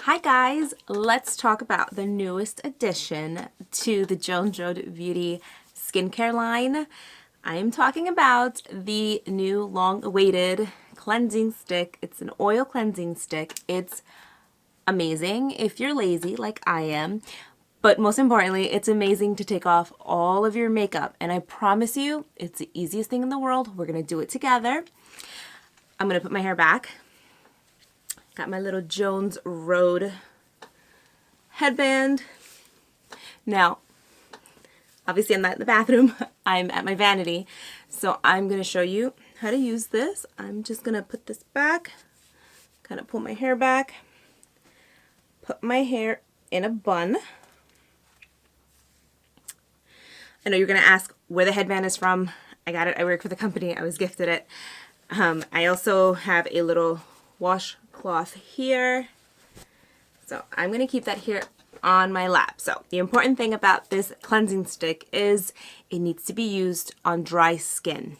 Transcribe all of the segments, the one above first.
Hi guys, let's talk about the newest addition to the Jones Road Beauty skincare line. I am talking about the new long-awaited cleansing stick. It's an oil cleansing stick. It's amazing if you're lazy like I am, but most importantly, it's amazing to take off all of your makeup. And I promise you, it's the easiest thing in the world. We're gonna do it together. I'm gonna put my hair back. Got my little Jones Road headband. Now, obviously I'm not in the bathroom. I'm at my vanity. So I'm going to show you how to use this. I'm just going to put this back, kind of pull my hair back, put my hair in a bun. I know you're going to ask where the headband is from. I got it. I work for the company. I was gifted it. I also have a little washcloth here. So I'm going to keep that here on my lap. So the important thing about this cleansing stick is it needs to be used on dry skin.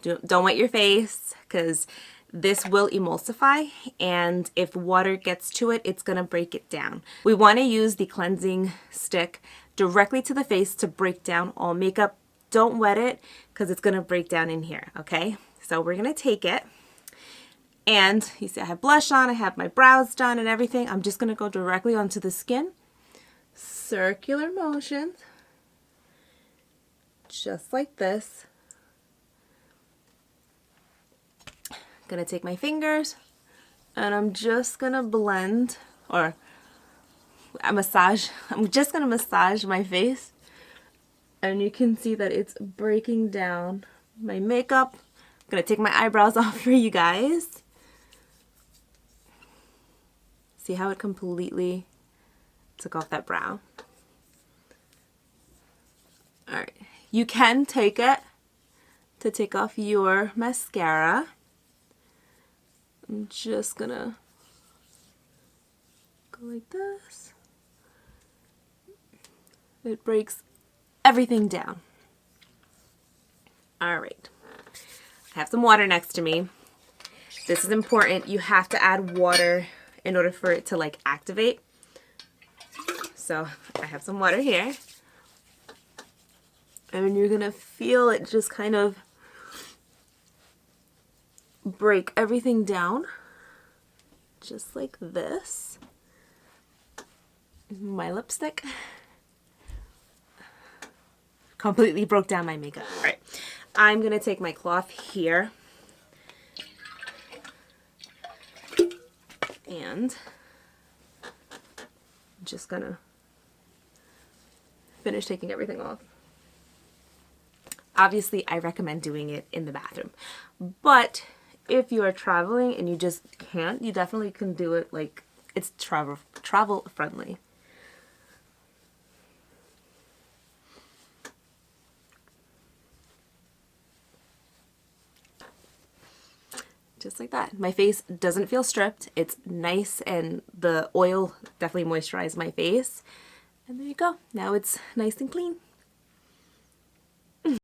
Don't wet your face because this will emulsify, and if water gets to it, it's going to break it down. We want to use the cleansing stick directly to the face to break down all makeup. Don't wet it because it's going to break down in here, okay? So we're going to take it. And you see I have blush on, I have my brows done and everything. I'm just going to go directly onto the skin. Circular motions. Just like this. Going to take my fingers and I'm just going to blend or massage. I'm just going to massage my face. And you can see that it's breaking down my makeup. I'm going to take my eyebrows off for you guys. See how it completely took off that brow? Alright, you can take it to take off your mascara. I'm just gonna go like this. It breaks everything down. Alright, I have some water next to me. This is important. You have to add water in order for it to like activate. So I have some water here. And you're gonna feel it just kind of break everything down. Just like this. My lipstick completely broke down my makeup. Alright, I'm gonna take my cloth here. And I'm just gonna finish taking everything off. Obviously, I recommend doing it in the bathroom. But if you are traveling and you just can't, you definitely can do it like it's travel friendly. Just like that. My face doesn't feel stripped. It's nice and the oil definitely moisturized my face. And there you go. Now it's nice and clean.